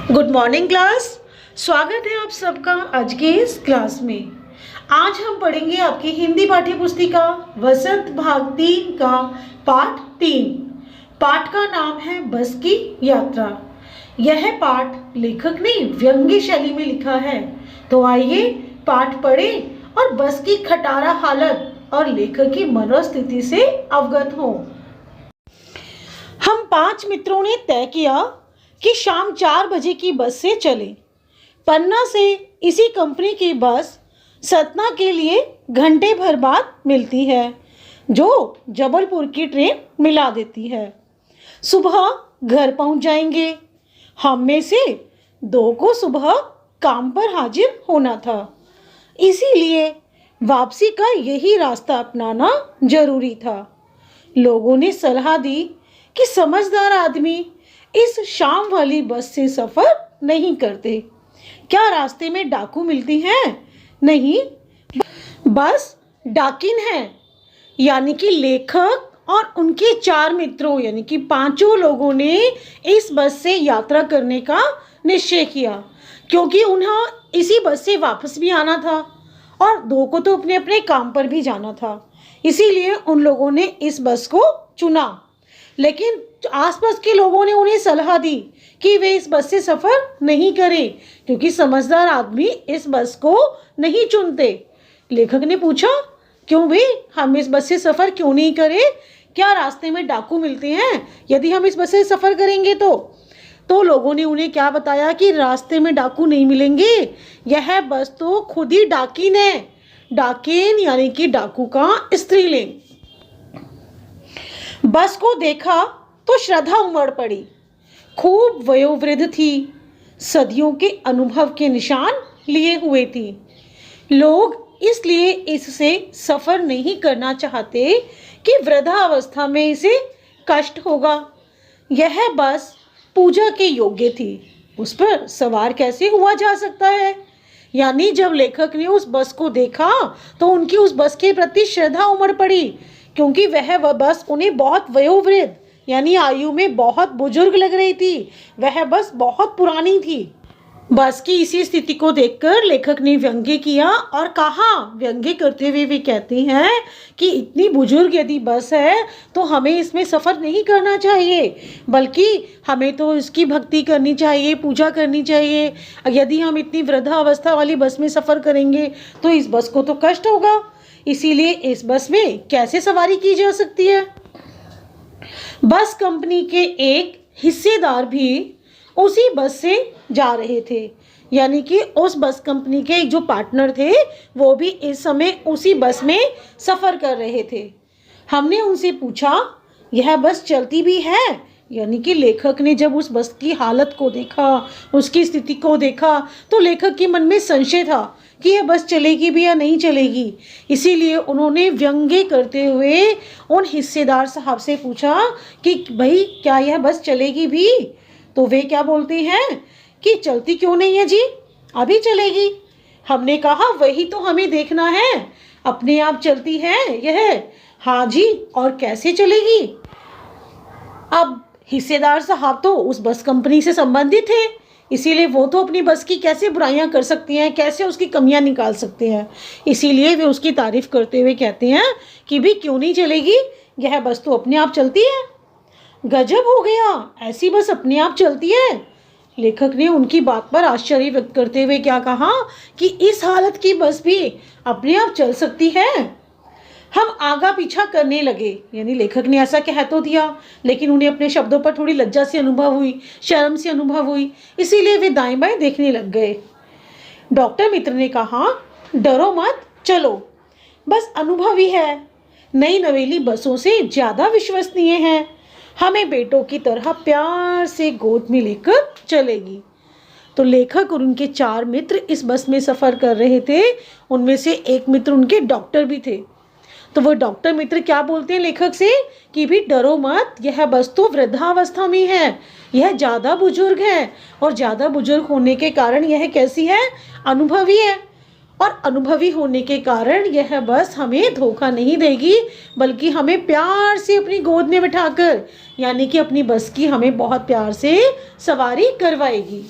Good morning class. स्वागत है आप सबका आज के इस क्लास में। आज हम पढ़ेंगे आपकी हिंदी पाठ्य पुस्तिका वसंत भाग 3 का पाठ 3। पाठ का नाम है बस की यात्रा। यह पाठ लेखक ने व्यंग्य शैली में लिखा है। तो आइए पाठ पढ़ें और बस की खटारा हालत और लेखक की मनोस्थिति से अवगत हों। हम 5 मित्रों ने तय किया कि शाम 4 बजे की बस से चले। पन्ना से इसी कंपनी की बस सतना के लिए घंटे भर बाद मिलती है, जो जबलपुर की ट्रेन मिला देती है। सुबह घर पहुंच जाएंगे। हम में से 2 को सुबह काम पर हाजिर होना था, इसीलिए वापसी का यही रास्ता अपनाना जरूरी था। लोगों ने सलाह दी कि समझदार आदमी इस शाम वाली बस से सफर नहीं करते। क्या रास्ते में डाकू मिलती हैं? नहीं, बस डाकिन है। यानी कि लेखक और उनके 4 मित्रों यानी कि 5 लोगों ने इस बस से यात्रा करने का निश्चय किया, क्योंकि उन्हें इसी बस से वापस भी आना था और 2 को तो अपने अपने काम पर भी जाना था। इसीलिए उन लोगों ने इस बस को चुना। लेकिन आसपास के लोगों ने उन्हें सलाह दी कि वे इस बस से सफ़र नहीं करें, क्योंकि समझदार आदमी इस बस को नहीं चुनते। लेखक ने पूछा, क्यों भाई, हम इस बस से सफ़र क्यों नहीं करें? क्या रास्ते में डाकू मिलते हैं यदि हम इस बस से सफ़र करेंगे? तो लोगों ने उन्हें क्या बताया कि रास्ते में डाकू नहीं मिलेंगे, यह बस तो खुद ही डाकिन है। डाकिन यानी कि डाकू का स्त्रीलिंग। बस को देखा तो श्रद्धा उमड़ पड़ी। खूब वयोवृद्ध थी, सदियों के अनुभव के निशान लिए हुए थी। लोग इसलिए इससे सफ़र नहीं करना चाहते कि वृद्धावस्था में इसे कष्ट होगा। यह बस पूजा के योग्य थी, उस पर सवार कैसे हुआ जा सकता है? यानी जब लेखक ने उस बस को देखा तो उनकी उस बस के प्रति श्रद्धा उमड़ पड़ी, क्योंकि वह बस उन्हें बहुत वयोवृद्ध यानी आयु में बहुत बुजुर्ग लग रही थी। वह बस बहुत पुरानी थी। बस की इसी स्थिति को देखकर लेखक ने व्यंग्य किया और कहा, व्यंग्य करते हुए वे कहते हैं कि इतनी बुजुर्ग यदि बस है तो हमें इसमें सफ़र नहीं करना चाहिए, बल्कि हमें तो इसकी भक्ति करनी चाहिए, पूजा करनी चाहिए। यदि हम इतनी वृद्धावस्था वाली बस में सफ़र करेंगे तो इस बस को तो कष्ट होगा। इसीलिए इस बस में कैसे सवारी की जा सकती है? बस कंपनी के एक हिस्सेदार भी उसी बस से जा रहे थे। यानी कि उस बस कंपनी के एक जो पार्टनर थे वो भी इस समय उसी बस में सफ़र कर रहे थे। हमने उनसे पूछा, यह बस चलती भी है? यानी कि लेखक ने जब उस बस की हालत को देखा, उसकी स्थिति को देखा, तो लेखक के मन में संशय था कि यह बस चलेगी भी या नहीं चलेगी। इसीलिए उन्होंने व्यंग्य करते हुए उन हिस्सेदार साहब से पूछा कि भाई क्या यह बस चलेगी भी? तो वे क्या बोलते हैं कि चलती क्यों नहीं है जी, अभी चलेगी। हमने कहा वही तो हमें देखना है, अपने आप चलती है यह? हाँ जी, और कैसे चलेगी? अब हिस्सेदार साहब तो उस बस कंपनी से संबंधित थे, इसीलिए वो तो अपनी बस की कैसे बुराइयां कर सकती हैं, कैसे उसकी कमियां निकाल सकते हैं। इसीलिए वे उसकी तारीफ करते हुए कहते हैं कि भी क्यों नहीं चलेगी, यह बस तो अपने आप चलती है। गजब हो गया, ऐसी बस अपने आप चलती है। लेखक ने उनकी बात पर आश्चर्य व्यक्त करते हुए क्या कहा कि इस हालत की बस भी अपने आप चल सकती है। हम आगा पीछा करने लगे। यानी लेखक ने ऐसा कह तो दिया, लेकिन उन्हें अपने शब्दों पर थोड़ी लज्जा से अनुभव हुई, शर्म से अनुभव हुई, इसीलिए वे दाएं बाएं देखने लग गए। डॉक्टर मित्र ने कहा, डरो मत, चलो, बस अनुभवी है, नई नवेली बसों से ज़्यादा विश्वसनीय है, हमें बेटों की तरह प्यार से गोद में लेकर चलेगी। तो लेखक और उनके 4 मित्र इस बस में सफ़र कर रहे थे। उनमें से एक मित्र उनके डॉक्टर भी थे। तो वो डॉक्टर मित्र क्या बोलते हैं लेखक से कि भी डरो मत, यह बस तो वृद्धावस्था में है, यह ज़्यादा बुजुर्ग है, और ज़्यादा बुजुर्ग होने के कारण यह कैसी है, अनुभवी है, और अनुभवी होने के कारण यह बस हमें धोखा नहीं देगी, बल्कि हमें प्यार से अपनी गोद में बिठाकर यानी कि अपनी बस की हमें बहुत प्यार से सवारी करवाएगी।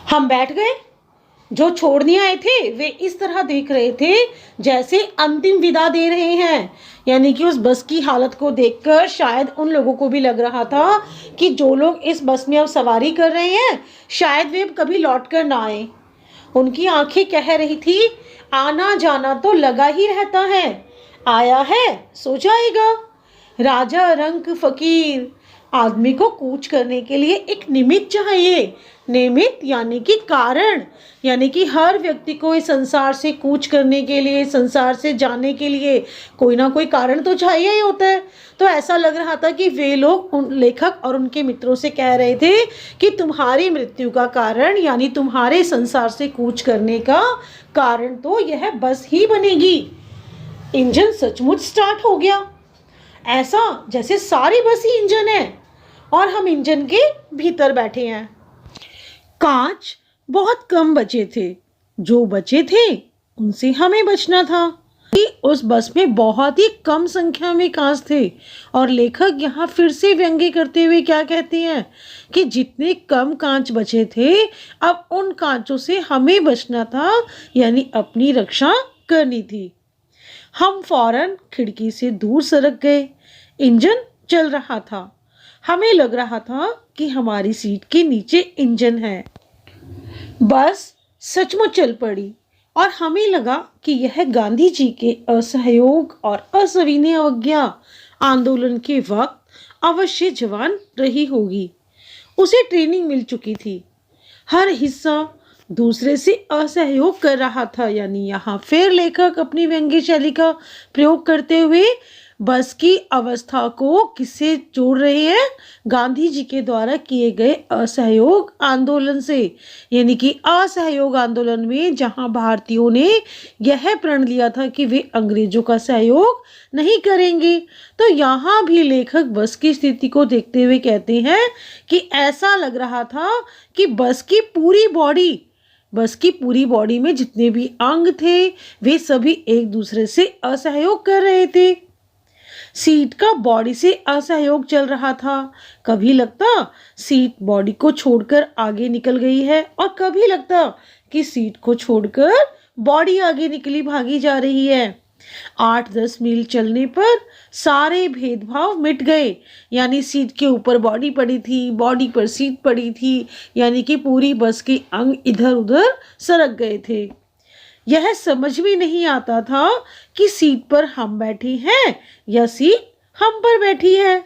हम बैठ गए। जो छोड़ने आए थे वे इस तरह देख रहे थे जैसे अंतिम विदा दे रहे हैं। यानी कि उस बस की हालत को देखकर शायद उन लोगों को भी लग रहा था कि जो लोग इस बस में अब सवारी कर रहे हैं शायद वे अब कभी लौट कर ना आए। उनकी आंखें कह रही थी, आना जाना तो लगा ही रहता है, आया है सो जाएगा। राजा रंक फकीर। आदमी को कूच करने के लिए एक निमित्त चाहिए। निमित्त यानी कि कारण, यानी कि हर व्यक्ति को इस संसार से कूच करने के लिए, संसार से जाने के लिए कोई ना कोई कारण तो चाहिए ही होता है। तो ऐसा लग रहा था कि वे लोग उन लेखक और उनके मित्रों से कह रहे थे कि तुम्हारी मृत्यु का कारण यानी तुम्हारे संसार से कूच करने का कारण तो यह बस ही बनेगी। इंजन सचमुच स्टार्ट हो गया, ऐसा जैसे सारी बस ही इंजन है और हम इंजन के भीतर बैठे हैं। कांच बहुत कम बचे थे, जो बचे थे उनसे हमें बचना था कि उस बस में बहुत ही कम संख्या में कांच थे। और लेखक यहाँ फिर से व्यंग्य करते हुए क्या कहते हैं कि जितने कम कांच बचे थे अब उन कांचों से हमें बचना था, यानी अपनी रक्षा करनी थी। हम फौरन खिड़की से दूर सरक गए। इंजन चल रहा था, हमें लग रहा था कि हमारी सीट के नीचे इंजन है। बस सचमुच चल पड़ी और हमें लगा कि यह गांधी जी के असहयोग और असविनय अवज्ञा आंदोलन के वक्त अवश्य जवान रही होगी। उसे ट्रेनिंग मिल चुकी थी, हर हिस्सा दूसरे से असहयोग कर रहा था। यानी यहाँ फिर लेखक अपनी व्यंग्य शैली का प्रयोग करते हुए बस की अवस्था को किससे जोड़ रहे हैं, गांधी जी के द्वारा किए गए असहयोग आंदोलन से। यानी कि असहयोग आंदोलन में जहां भारतीयों ने यह प्रण लिया था कि वे अंग्रेजों का सहयोग नहीं करेंगे, तो यहाँ भी लेखक बस की स्थिति को देखते हुए कहते हैं कि ऐसा लग रहा था कि बस की पूरी बॉडी में जितने भी अंग थे वे सभी एक दूसरे से असहयोग कर रहे थे। सीट का बॉडी से असहयोग चल रहा था। कभी लगता सीट बॉडी को छोड़कर आगे निकल गई है और कभी लगता कि सीट को छोड़कर बॉडी आगे निकली भागी जा रही है। 8-10 मील चलने पर सारे भेदभाव मिट गए। यानी सीट के ऊपर बॉडी पड़ी थी, बॉडी पर सीट पड़ी थी, यानी कि पूरी बस के अंग इधर उधर सरक गए थे। यह समझ में नहीं आता था कि सीट पर हम बैठे हैं या सीट हम पर बैठी है।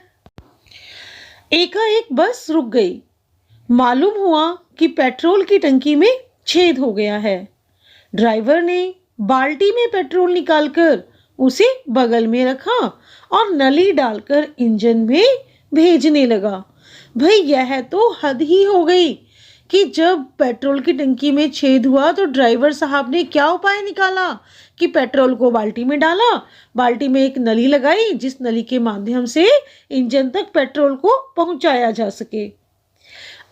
एकाएक बस रुक गई। मालूम हुआ कि पेट्रोल की टंकी में छेद हो गया है। ड्राइवर ने बाल्टी में पेट्रोल निकालकर उसे बगल में रखा और नली डालकर इंजन में भेजने लगा। भाई यह तो हद ही हो गई कि जब पेट्रोल की टंकी में छेद हुआ तो ड्राइवर साहब ने क्या उपाय निकाला कि पेट्रोल को बाल्टी में डाला, बाल्टी में एक नली लगाई जिस नली के माध्यम से इंजन तक पेट्रोल को पहुंचाया जा सके।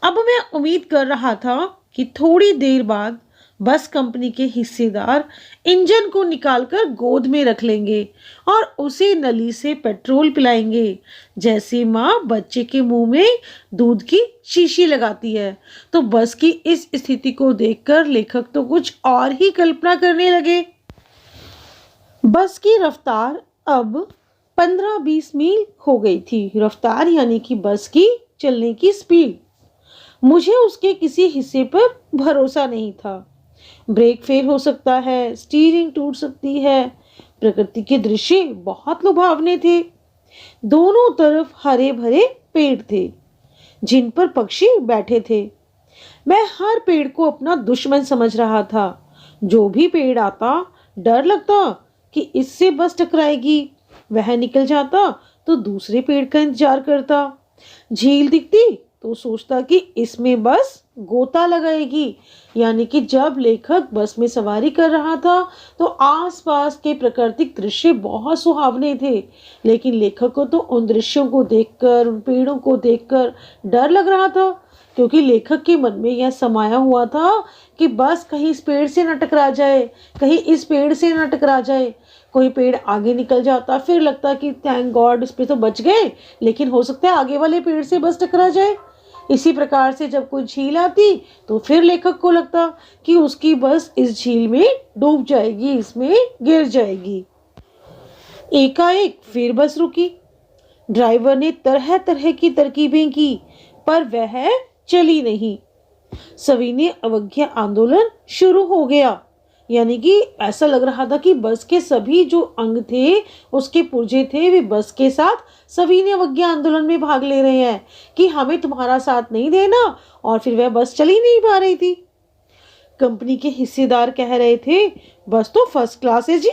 अब मैं उम्मीद कर रहा था कि थोड़ी देर बाद बस कंपनी के हिस्सेदार इंजन को निकालकर गोद में रख लेंगे और उसे नली से पेट्रोल पिलाएंगे, जैसे माँ बच्चे के मुंह में दूध की शीशी लगाती है। तो बस की इस स्थिति को देखकर लेखक तो कुछ और ही कल्पना करने लगे। बस की रफ्तार अब 15-20 मील हो गई थी। रफ्तार यानी कि बस की चलने की स्पीड। मुझे उसके किसी हिस्से पर भरोसा नहीं था। ब्रेक फेल हो सकता है, स्टीयरिंग टूट सकती है। प्रकृति के दृश्य बहुत लुभावने थे। दोनों तरफ हरे भरे पेड़ थे जिन पर पक्षी बैठे थे। मैं हर पेड़ को अपना दुश्मन समझ रहा था। जो भी पेड़ आता डर लगता कि इससे बस टकराएगी। वह निकल जाता तो दूसरे पेड़ का इंतजार करता। झील दिखती तो सोचता कि इसमें बस गोता लगाएगी। यानी कि जब लेखक बस में सवारी कर रहा था तो आसपास के प्राकृतिक दृश्य बहुत सुहावने थे, लेकिन लेखक को तो उन दृश्यों को देखकर, उन पेड़ों को देखकर डर लग रहा था, क्योंकि लेखक के मन में यह समाया हुआ था कि बस कहीं इस पेड़ से न टकरा जाए, कहीं इस पेड़ से न टकरा जाए। कोई पेड़ आगे निकल जाता, फिर लगता कि थैंक गॉड इस पे तो बच गए, लेकिन हो सकता है आगे वाले पेड़ से बस टकरा जाए। इसी प्रकार से जब कोई झील आती तो फिर लेखक को लगता कि उसकी बस इस झील में डूब जाएगी, इसमें गिर जाएगी। एकाएक फिर बस रुकी। ड्राइवर ने तरह तरह की तरकीबें की पर वह चली नहीं। सविनय अवज्ञा आंदोलन शुरू हो गया। यानी कि ऐसा लग रहा था कि बस के सभी जो अंग थे, उसके पुर्जे थे, वे बस के साथ सविनय अवज्ञा आंदोलन में भाग ले रहे हैं कि हमें तुम्हारा साथ नहीं देना। और फिर वह बस चल ही नहीं पा रही थी। कंपनी के हिस्सेदार कह रहे थे, बस तो फर्स्ट क्लास है जी,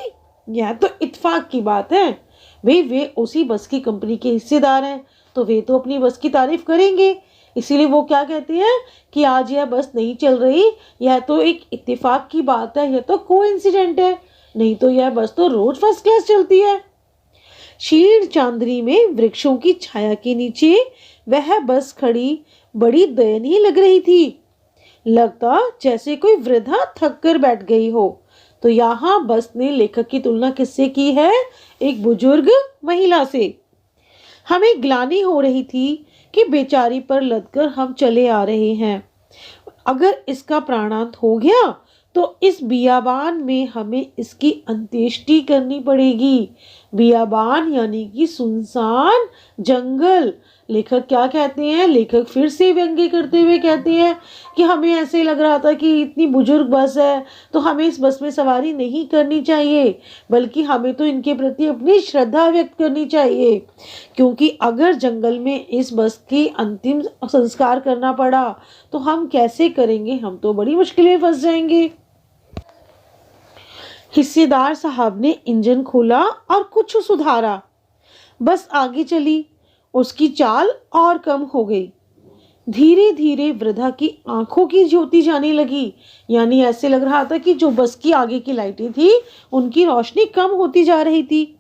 यह तो इत्तेफाक की बात है। वे उसी बस की कंपनी के हिस्सेदार हैं, तो वे तो अपनी बस की तारीफ करेंगे। इसीलिए वो क्या कहते हैं कि आज यह बस नहीं चल रही, यह तो एक इत्तेफाक की बात है, यह तो कोइंसिडेंट है, नहीं तो यह बस तो रोज फर्स्ट क्लास चलती है। क्षीण चांदनी में वृक्षों की छाया के नीचे वह बस खड़ी बड़ी दयनीय लग रही थी। लगता जैसे कोई वृद्धा थक कर बैठ गई हो। तो यहाँ बस ने लेखक की तुलना किससे की है? एक बुजुर्ग महिला से। हमें ग्लानि हो रही थी कि बेचारी पर लदकर हम चले आ रहे हैं। अगर इसका प्राणांत हो गया तो इस बियाबान में हमें इसकी अंत्येष्टि करनी पड़ेगी। बियाबान यानी कि सुनसान जंगल। लेखक क्या कहते हैं? लेखक फिर से व्यंग्य करते हुए कहते हैं कि हमें ऐसे लग रहा था कि इतनी बुजुर्ग बस है तो हमें इस बस में सवारी नहीं करनी चाहिए, बल्कि हमें तो इनके प्रति अपनी श्रद्धा व्यक्त करनी चाहिए, क्योंकि अगर जंगल में इस बस की अंतिम संस्कार करना पड़ा तो हम कैसे करेंगे? हम तो बड़ी मुश्किल में फंस जाएंगे। हिस्सेदार साहब ने इंजन खोला और कुछ सुधारा। बस आगे चली। उसकी चाल और कम हो गई। धीरे धीरे वृद्धा की आंखों की ज्योति जाने लगी। यानी ऐसे लग रहा था कि जो बस की आगे की लाइटें थी उनकी रोशनी कम होती जा रही थी।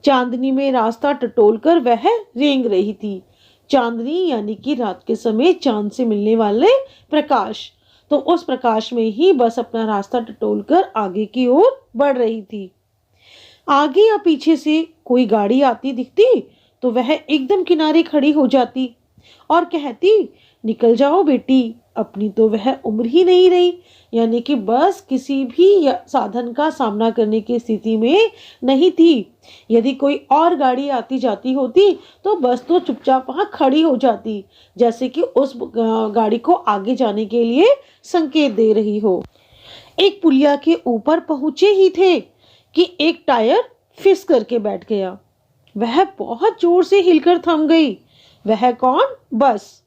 चांदनी में रास्ता टटोलकर वह रेंग रही थी। चांदनी यानी कि रात के समय चांद से मिलने वाले प्रकाश। तो उस प्रकाश में ही बस अपना रास्ता टटोलकर आगे की ओर बढ़ रही थी। आगे या पीछे से कोई गाड़ी आती दिखती तो वह एकदम किनारे खड़ी हो जाती और कहती, निकल जाओ बेटी, अपनी तो वह उम्र ही नहीं रही। यानी कि बस किसी भी साधन का सामना करने की स्थिति में नहीं थी। यदि कोई और गाड़ी आती जाती होती तो बस तो चुपचाप वहां खड़ी हो जाती, जैसे कि उस गाड़ी को आगे जाने के लिए संकेत दे रही हो। एक पुलिया के ऊपर पहुंचे ही थे कि एक टायर फिस करके बैठ गया। वह बहुत जोर से हिलकर थम गई। वह कौन? बस।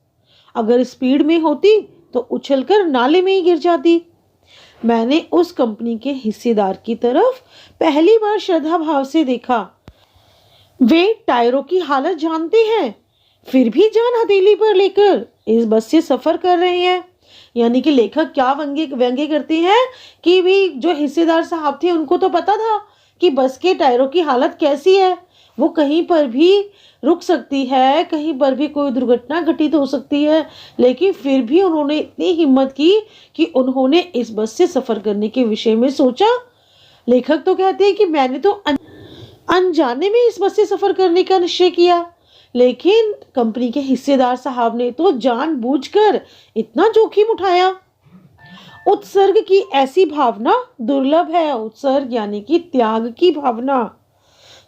अगर स्पीड में होती तो उछलकर नाले में ही गिर जाती। मैंने उस कंपनी के हिस्सेदार की तरफ पहली बार श्रद्धा भाव से देखा। वे टायरों की हालत जानते हैं, फिर भी जान हथेली पर लेकर इस बस से सफर कर रहे हैं। यानी कि लेखक क्या व्यंग्य करते हैं कि भी जो हिस्सेदार साहब थे उनको तो पता था कि बस के टायरों की हालत कैसी है, वो कहीं पर भी रुक सकती है, कहीं पर भी कोई दुर्घटना घटित हो सकती है, लेकिन फिर भी उन्होंने इतनी हिम्मत की कि उन्होंने इस बस से सफर करने के विषय में सोचा। लेखक तो कहते हैं कि मैंने तो अनजाने में इस बस से सफर करने का निश्चय किया, लेकिन कंपनी के हिस्सेदार साहब ने तो जानबूझकर इतना जोखिम उठाया। उत्सर्ग की ऐसी भावना दुर्लभ है। उत्सर्ग यानी कि त्याग की भावना।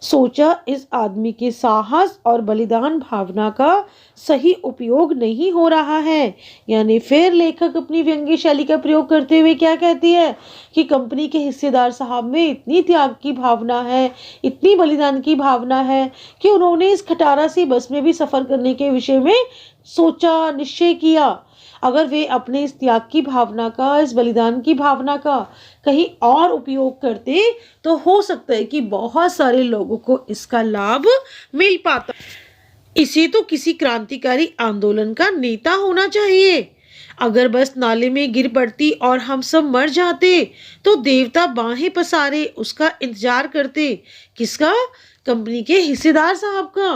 सोचा इस आदमी के साहस और बलिदान भावना का सही उपयोग नहीं हो रहा है। यानी फिर लेखक अपनी व्यंग्य शैली का प्रयोग करते हुए क्या कहती है कि कंपनी के हिस्सेदार साहब में इतनी त्याग की भावना है, इतनी बलिदान की भावना है कि उन्होंने इस खटारा सी बस में भी सफर करने के विषय में सोचा, निश्चय किया। अगर वे अपने इस त्याग की भावना का, इस बलिदान की भावना का कहीं और उपयोग करते तो हो सकता है कि बहुत सारे लोगों को इसका लाभ मिल पाता। इसे तो किसी क्रांतिकारी आंदोलन का नेता होना चाहिए। अगर बस नाले में गिर पड़ती और हम सब मर जाते तो देवता बाहें पसारे उसका इंतजार करते। किसका? कंपनी के हिस्सेदार साहब का।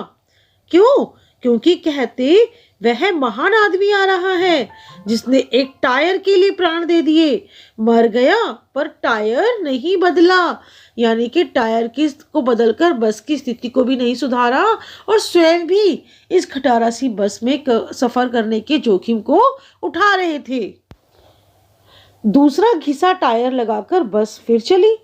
क्यों? क्योंकि कहते वह महान आदमी आ रहा है जिसने एक टायर के लिए प्राण दे दिए, मर गया पर टायर नहीं बदला। यानी कि टायर की को बदलकर बस की स्थिति को भी नहीं सुधारा और स्वयं भी इस खटारा सी बस में सफर करने के जोखिम को उठा रहे थे। दूसरा घिसा टायर लगाकर बस फिर चली।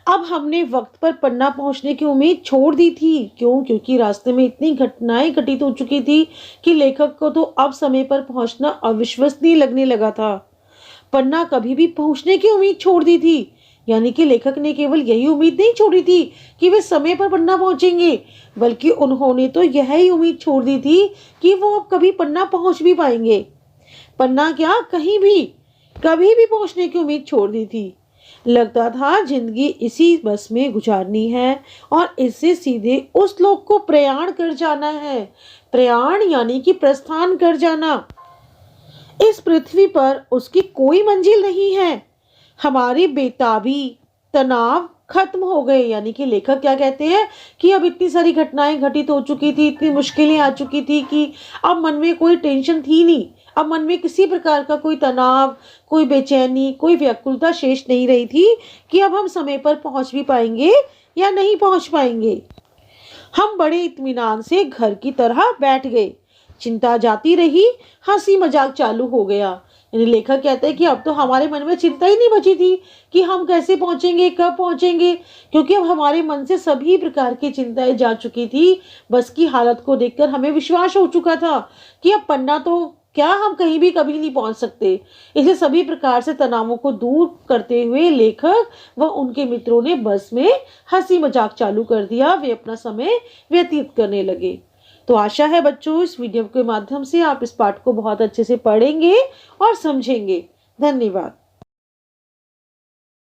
अब हमने वक्त पर पन्ना पहुंचने की उम्मीद छोड़ दी थी। क्यों? क्योंकि रास्ते में इतनी घटनाएं घटित हो चुकी थी कि लेखक को तो अब समय पर पहुंचना अविश्वसनीय लगने लगा था। पन्ना कभी भी पहुंचने की उम्मीद छोड़ दी थी। यानी कि लेखक ने केवल यही उम्मीद नहीं छोड़ी थी कि वे समय पर पन्ना पहुंचेंगे, बल्कि उन्होंने तो यही उम्मीद छोड़ दी थी कि वो अब कभी पन्ना पहुंच भी पाएंगे। पन्ना क्या, कहीं भी कभी भी पहुंचने की उम्मीद छोड़ दी थी। लगता था जिंदगी इसी बस में गुजारनी है और इससे सीधे उस लोक को प्रयाण कर जाना है। प्रयाण यानी कि प्रस्थान कर जाना। इस पृथ्वी पर उसकी कोई मंजिल नहीं है। हमारी बेताबी, तनाव खत्म हो गए। यानी कि लेखक क्या कहते हैं कि अब इतनी सारी घटनाएं घटित हो चुकी थी, इतनी मुश्किलें आ चुकी थी कि अब मन में कोई टेंशन थी नहीं। अब मन में किसी प्रकार का कोई तनाव, कोई बेचैनी, कोई व्याकुलता शेष नहीं रही थी कि अब हम समय पर पहुंच भी पाएंगे या नहीं पहुंच पाएंगे। हम बड़े इत्मीनान से घर की तरह बैठ गए। चिंता जाती रही, हंसी मजाक चालू हो गया। यानी लेखक कहते हैं कि अब तो हमारे मन में चिंता ही नहीं बची थी कि हम कैसे पहुंचेंगे, कब पहुंचेंगे, क्योंकि अब हमारे मन से सभी प्रकार की चिंताएं जा चुकी थी। बस की हालत को देखकर हमें विश्वास हो चुका था कि अब पन्ना तो क्या, हम कहीं भी कभी नहीं पहुंच सकते। इसलिए सभी प्रकार से तनावों को दूर करते हुए लेखक व उनके मित्रों ने बस में हंसी मजाक चालू कर दिया। वे अपना समय व्यतीत करने लगे। तो आशा है बच्चों इस वीडियो के माध्यम से आप इस पाठ को बहुत अच्छे से पढ़ेंगे और समझेंगे। धन्यवाद।